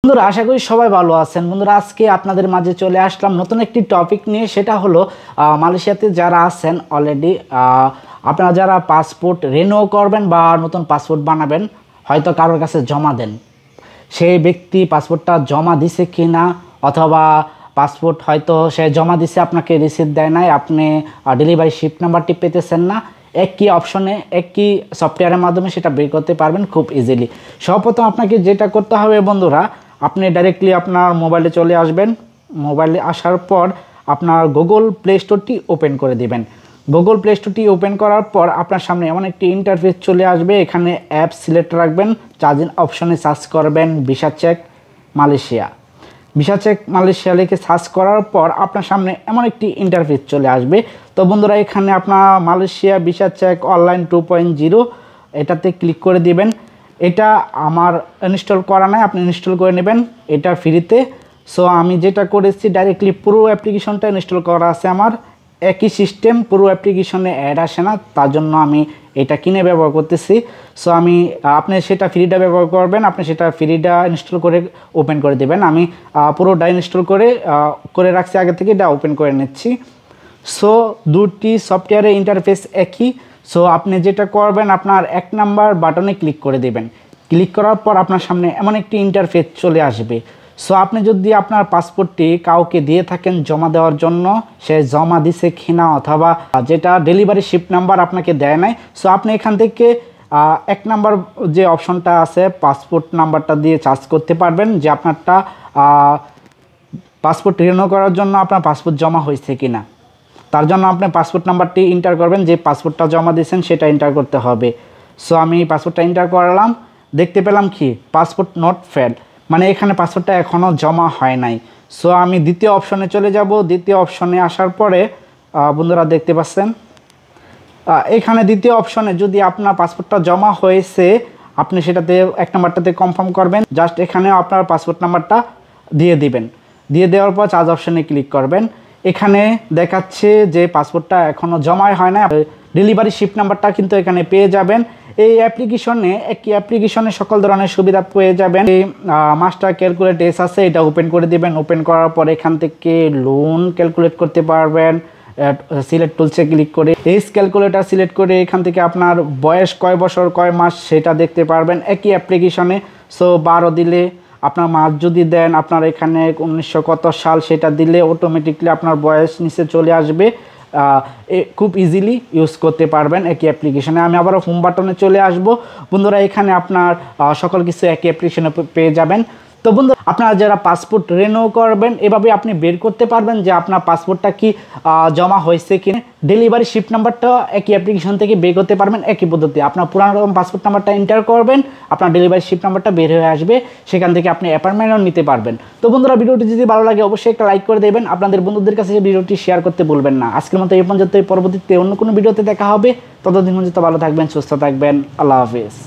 বন্ধুরা আশা করি সবাই ভালো আছেন। বন্ধুরা আজকে আপনাদের মাঝে চলে আসলাম নতুন একটি টপিক নিয়ে। সেটা হলো মালয়েশিয়াতে যারা আছেন অলরেডি, আপনারা যারা পাসপোর্ট রিনিউ করবেন বা নতুন পাসপোর্ট বানাবেন, হয়তো কারোর কাছে জমা দেন, সেই ব্যক্তি পাসপোর্টটা জমা দিছে কি না, অথবা পাসপোর্ট হয়তো সে জমা দিছে আপনাকে রিসিভ দেয় নাই, আপনি ডেলিভারি শিপ নাম্বারটি পেতেছেন না, একই অপশনে একই সফটওয়্যারের মাধ্যমে সেটা বের করতে পারবেন খুব ইজিলি। সর্বপ্রথম আপনাকে যেটা করতে হবে বন্ধুরা, আপনি ডাইরেক্টলি আপনার মোবাইলে চলে আসবেন। মোবাইলে আসার পর আপনার গুগল প্লে স্টোরটি ওপেন করে দিবেন। গুগল প্লে স্টোরটি ওপেন করার পর আপনার সামনে এমন একটি ইন্টারফেস চলে আসবে। এখানে অ্যাপ সিলেক্ট রাখবেন, চার্জিং অপশনে সার্চ করবেন visa check Malaysia. Visa check Malaysia লিখে সার্চ করার পর আপনার সামনে এমন একটি ইন্টারফেস চলে আসবে। তো বন্ধুরা এখানে আপনার মালয়েশিয়া ভিসা চেক অনলাইন 2.0 এটাতে ক্লিক করে দিবেন। এটা আমার ইনস্টল করা নাই, আপনি ইনস্টল করে নেবেন, এটা ফ্রিতে। সো আমি যেটা করেছি ডাইরেক্টলি পুরো অ্যাপ্লিকেশনটা ইনস্টল করা আছে আমার, একই সিস্টেম, পুরো অ্যাপ্লিকেশনে অ্যাড আসে না, তার জন্য আমি এটা কিনে ব্যবহার করতেছি। সো আপনি সেটা ফ্রিটা ব্যবহার করবেন, আপনি সেটা ফ্রিটা ইনস্টল করে ওপেন করে দেবেন। আমি পুরোটা ইনস্টল করে রাখছি আগে থেকে, এটা ওপেন করে নিচ্ছি। সো দুটি সফটওয়্যারের ইন্টারফেস একই। সো আপনি যেটা করবেন, আপনার 1 নাম্বার বাটনে ক্লিক করে দেবেন। ক্লিক করার পর আপনার সামনে এমন একটি ইন্টারফেস চলে আসবে। সো আপনি যদি আপনার পাসপোর্টটি কাউকে দিয়ে থাকেন জমা দেওয়ার জন্য, সে জমা দিছে কিনা, অথবা যেটা ডেলিভারি শিপ নাম্বার আপনাকে দেয় নাই, সো আপনি এখান থেকে 1 নাম্বার যে অপশনটা আছে পাসপোর্ট নাম্বারটা দিয়ে চার্জ করতে পারবেন যে আপনারটা পাসপোর্ট রিনিউ করার জন্য আপনার পাসপোর্ট জমা হয়েছে কিনা। তার জন্য আপনি পাসপোর্ট নাম্বারটি এন্টার করবেন, যে পাসপোর্টটা জমা দিয়েছেন সেটা এন্টার করতে হবে। সো আমি পাসপোর্টটা এন্টার করলাম, দেখতে পেলাম কি পাসপোর্ট নট ফেল, মানে এখানে পাসপোর্টটা এখনও জমা হয় নাই। সো আমি দ্বিতীয় অপশনে চলে যাব। দ্বিতীয় অপশনে আসার পরে বন্ধুরা দেখতে পাচ্ছেন এখানে দ্বিতীয় অপশনে যদি আপনার পাসপোর্টটা জমা হয়েছে, আপনি সেটাতে 1 নাম্বারটাতে কনফার্ম করবেন। জাস্ট এখানে আপনার পাসপোর্ট নাম্বারটা দিয়ে দিবেন। দিয়ে দেওয়ার পর চার্জ অপশনে ক্লিক করবেন। এখানে দেখাচ্ছে যে পাসপোর্টটা এখনও জমাই হয় না, ডেলিভারি শিপ নাম্বারটা কিন্তু এখানে পেয়ে যাবেন। এই অ্যাপ্লিকেশনে একই অ্যাপ্লিকেশনে সকল ধরনের সুবিধা পেয়ে যাবেন। এই মাস্টার ক্যালকুলেট এস আছে, এটা ওপেন করে দিবেন। ওপেন করার পর এখান থেকে লোন ক্যালকুলেট করতে পারবেন। সিলেক্ট টুলসে ক্লিক করে এজ ক্যালকুলেটার সিলেক্ট করে এখান থেকে আপনার বয়স কয় বছর কয় মাস সেটা দেখতে পারবেন একই অ্যাপ্লিকেশনে। সো 12 দিলে, আপনার মাস যদি দেন আপনার এখানে 1900 কত সাল সেটা দিলে অটোমেটিকলি আপনার বয়স নিচে চলে আসবে। খুব ইজিলি ইউজ করতে পারবেন একই অ্যাপ্লিকেশনে। আমি আবারও হোম বাটনে চলে আসব। বন্ধুরা এখানে আপনার সকল কিছু একই অ্যাপ্লিকেশনে পেয়ে যাবেন। তো বন্ধু, আপনারা যারা পাসপোর্ট রিনিউ করবেন, এভাবে আপনি বের করতে পারবেন যে আপনার পাসপোর্টটা কি জমা হয়েছে কিনা। ডেলিভারি শিপ নাম্বারটা একই অ্যাপ্লিকেশন থেকে বের করতে পারবেন একই পদ্ধতি। আপনার পুরানো পাসপোর্ট নাম্বারটা এন্টার করবেন, আপনার ডেলিভারি শিপ নাম্বারটা বের হয়ে আসবে, সেখান থেকে আপনি অ্যাপয়েন্টমেন্টও নিতে পারবেন। তো বন্ধুরা ভিডিওটি যদি ভালো লাগে অবশ্যই একটা লাইক করে দেবেন, আপনাদের বন্ধুদের কাছে ভিডিওটি শেয়ার করতে ভুলবেন না। আজকের মতো এই পর্যন্ত, পরবর্তীতে অন্য কোনো ভিডিওতে দেখা হবে। ততদিন পর্যন্ত ভালো থাকবেন, সুস্থ থাকবেন। আল্লাহ হাফিজ।